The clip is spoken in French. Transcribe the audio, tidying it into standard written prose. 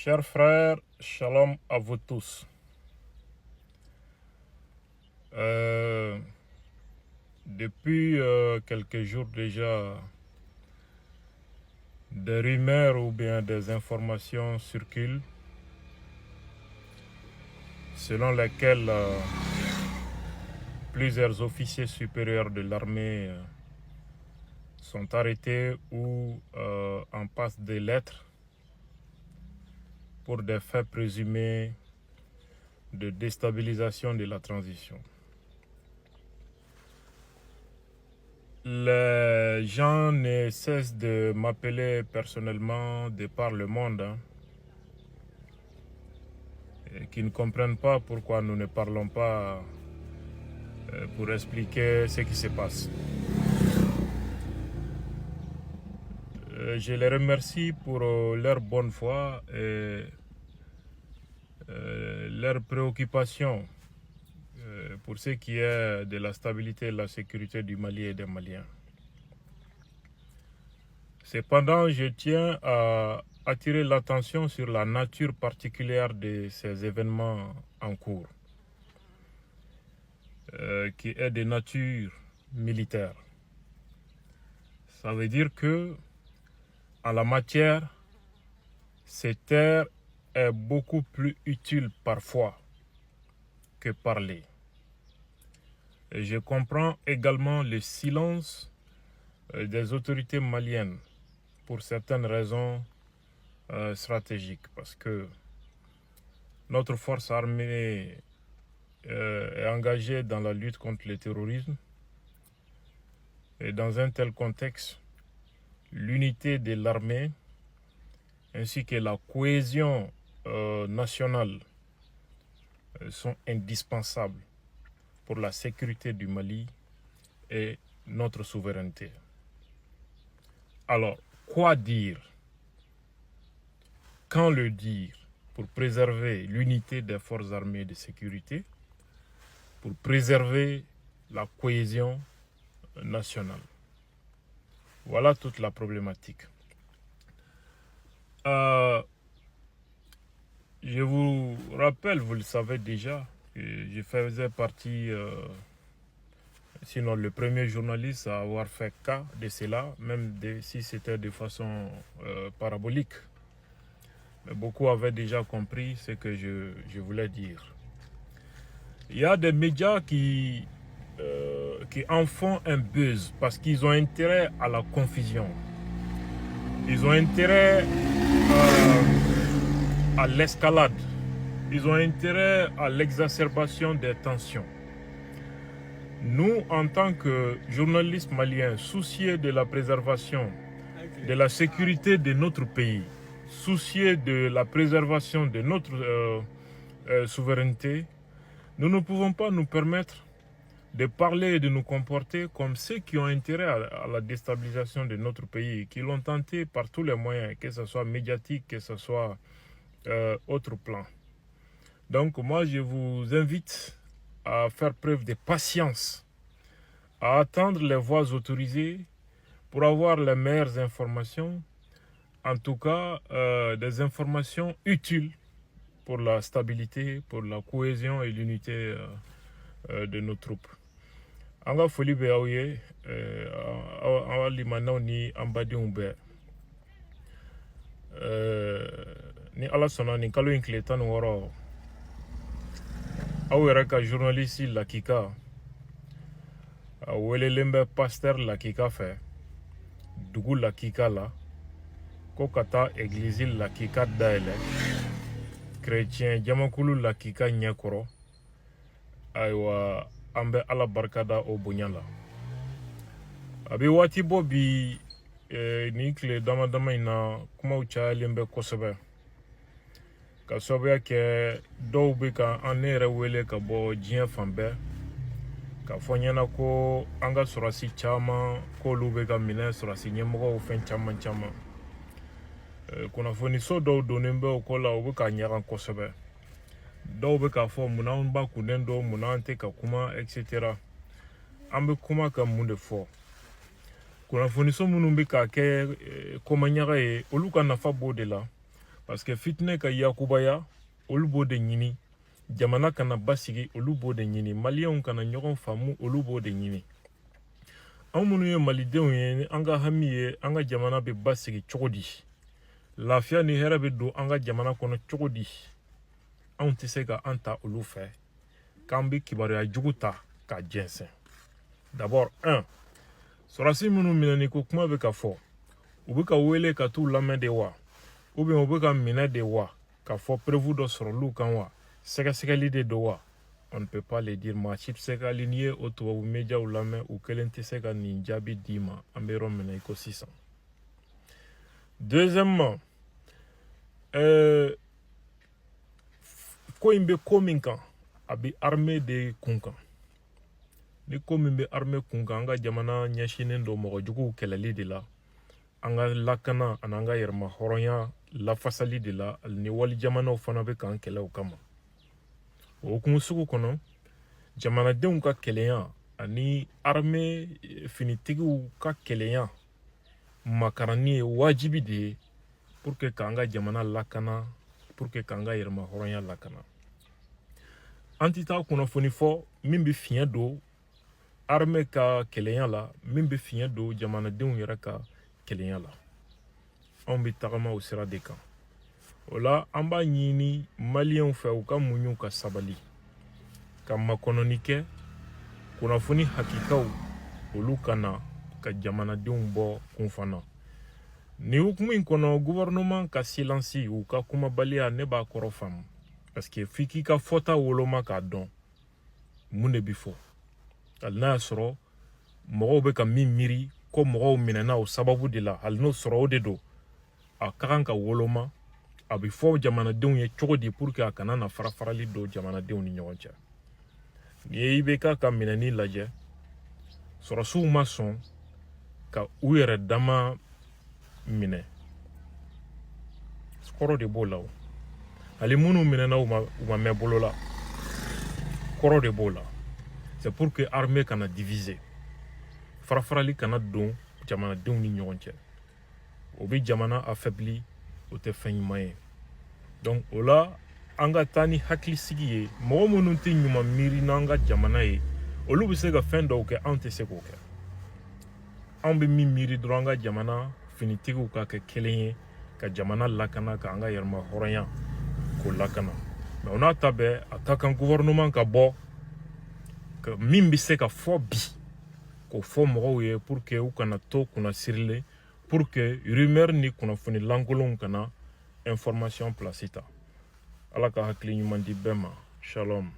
Chers frères, shalom à vous tous. Depuis quelques jours déjà, des rumeurs ou bien des informations circulent selon lesquelles plusieurs officiers supérieurs de l'armée sont arrêtés ou en passe des lettres pour des faits présumés de déstabilisation de la transition. Les gens ne cessent de m'appeler personnellement de par le monde et qui ne comprennent pas pourquoi nous ne parlons pas pour expliquer ce qui se passe. Je les remercie pour leur bonne foi et leur préoccupation pour ce qui est de la stabilité et de la sécurité du Mali et des Maliens. Cependant, je tiens à attirer l'attention sur la nature particulière de ces événements en cours, qui est de nature militaire. Ça veut dire que, en la matière, se taire est beaucoup plus utile parfois que parler. Et je comprends également le silence des autorités maliennes pour certaines raisons stratégiques, parce que notre force armée est engagée dans la lutte contre le terrorisme. Et dans un tel contexte, l'unité de l'armée ainsi que la cohésion nationale sont indispensables pour la sécurité du Mali et notre souveraineté. Alors, quoi dire? Quand le dire pour préserver l'unité des forces armées de sécurité, pour préserver la cohésion nationale? Voilà toute la problématique. Je vous rappelle, vous le savez déjà, que je faisais partie, sinon le premier journaliste à avoir fait cas de cela, même si c'était de façon parabolique. Mais beaucoup avaient déjà compris ce que je voulais dire. Il y a des médias qui en font un buzz parce qu'ils ont intérêt à la confusion. Ils ont intérêt à l'escalade. Ils ont intérêt à l'exacerbation des tensions. Nous, en tant que journalistes maliens, soucieux de la préservation, de la sécurité de notre pays, soucieux de la préservation de notre souveraineté, nous ne pouvons pas nous permettre de parler et de nous comporter comme ceux qui ont intérêt à la déstabilisation de notre pays, qui l'ont tenté par tous les moyens, que ce soit médiatique, que ce soit autre plan. Donc moi, je vous invite à faire preuve de patience, à attendre les voies autorisées pour avoir les meilleures informations, en tout cas des informations utiles pour la stabilité, pour la cohésion et l'unité de nos troupes. Anga foli be aw ye aw limanaw ni an badenw bɛɛ ni ala sɔnna nin kalo in tile 16 aw yɛrɛ ka journaliste Lakika a welelen bɛ pasteur Lakika fɛ dugu Lakika la ko ka taa église Lakika dayɛlɛ chrétien jamakulu Lakika ɲɛkɔrɔ ayiwa an bɛ ala barikada o bonya la a bɛ waati bɔ bi ni tile dama dama in na kumaw cayalen bɛ kosɛbɛ ka sababuya kɛ dɔw bɛ ka an ne yɛrɛ wele ka bɔ diɲɛ fan bɛɛ ka fɔ ɲɛna ko an ka sɔrɔsi caman k'olu bɛ ka minɛ sɔrɔsi ɲɛmɔgɔw fɛn caman caman kunnafoniso dɔw donnen bɛ o ko la u bɛ ka ɲagan kosɛbɛ dɔw bɛ k'a fɔ munna an ba kunden don munna an tɛ ka kuma etc. An bɛ kuma ka mun de fɔ kunnafoniso minnu bɛ ka kɛ komaɲaga ye olu ka nafa b'o de la parce que fitne ka yakubaya olu b'o de ɲini jamana kana basigi olu b'o de ɲini maliyɛnw kana ɲɔgɔn faamu olu b'o de ɲini anw minnu ye malidenw ye ni an ka hami ye an ka jamana bɛ basigi cogo di lafiya ni hɛrɛ bɛ don an ka jamana kɔnɔ cogo di anw tɛ se ka an ta olu fɛ k'an bɛ kibaruya jugu ta ka jɛnsɛn d'abord 1 sɔrɔdasi minnu minɛni ko kuma bɛ ka fɔ u bɛ ka wele ka t'u lamɛn de wa ou bien u bɛ ka minɛ de wa ka fɔ preuve dɔ sɔrɔ olu kan wa sɛgɛsɛgɛli de don wa on ne peut pas le dire maa si tɛ se ka hali n'i ye o tubabu médiaw lamɛn u kelen tɛ se ka nin jaabi d'i ma an bɛ yɔrɔ min na i ko sisan deuxièmement ko in bɛ ko min kan a bɛ armée de kun kan ni ko min bɛ armée kun kan an ka jamana ɲɛsinnen don mɔgɔ juguw kɛlɛli de la an ka lakana ani an ka yɛrɛma hɔrɔnya lafasali de la ni wali jamanaw fana bɛ k'an kɛlɛ o kama o hukumu sugu kɔnɔ jamanadenw ka kɛlɛya ani armée finitigiw ka kɛlɛya makarani ye wajibi de ye pour que k'an ka jamana lakana pour que k'an ka yɛrɛma hɔrɔnya lakana an tɛ taa kunnafoni fɔ min bɛ fiɲɛ don armée ka kɛlɛya la min bɛ fiɲɛ don jamanadenw yɛrɛ ka kɛlɛya la anw bɛ tagama o sira de kan o la an b'a ɲini maliyɛnw fɛ u ka muɲu ka sabali ka makɔnɔni kɛ kunnafoni hakikaw olu kana ka jamanadenw bɔ kunfana ni hukumu in kɔnɔ gouvernement ka silence u ka kumabaliya ne b'a kɔrɔ faamu parce que f'i k'i ka fɔta woloma k'a dɔn mun de bi fɔ hali n'a y'a sɔrɔ mɔgɔw bɛ ka min miiri ko mɔgɔw minɛna o sababu de la hali n'o sɔrɔ o de don a ka kan ka woloma a bɛ fɔ jamanadenw ye cogo di pour que a kana na farafarali don jamanadenw ni ɲɔgɔn cɛ ni ye IBK ka minɛni lajɛ sɔrɔsiw ma sɔn ka u yɛrɛ dama minɛ kɔrɔ de b'o la o hali minnu minɛna u ma mɛn bolo la kɔrɔ de b'o la c'est pour que armée kana diviser farafarali kana don jamanadenw ni ɲɔgɔn cɛ o bɛ jamana affaibli o tɛ fɛn ɲuman ye donc o la an ka taa ni hakilisigi ye mɔgɔ minnu tɛ ɲuman miiri n'an ka jamana ye olu bɛ se ka fɛn dɔw kɛ anw tɛ se k'o kɛ anw bɛ min miiri dɔrɔn an ka jamana finitigiw ka kɛ kelen ye ka jamana lakana ka an ka yɛrɛma hɔrɔnya k'o lakana mais o n'a ta bɛɛ a ka kan gouvernement ka bɔ min bɛ se ka fɔ bi k'o fɔ mɔgɔw ye pour que u kana to kunna sirilen pour que rumeur ni kunnafoni lankolonw kana information place ta ala ka hakili ɲuman di bɛɛ ma shalom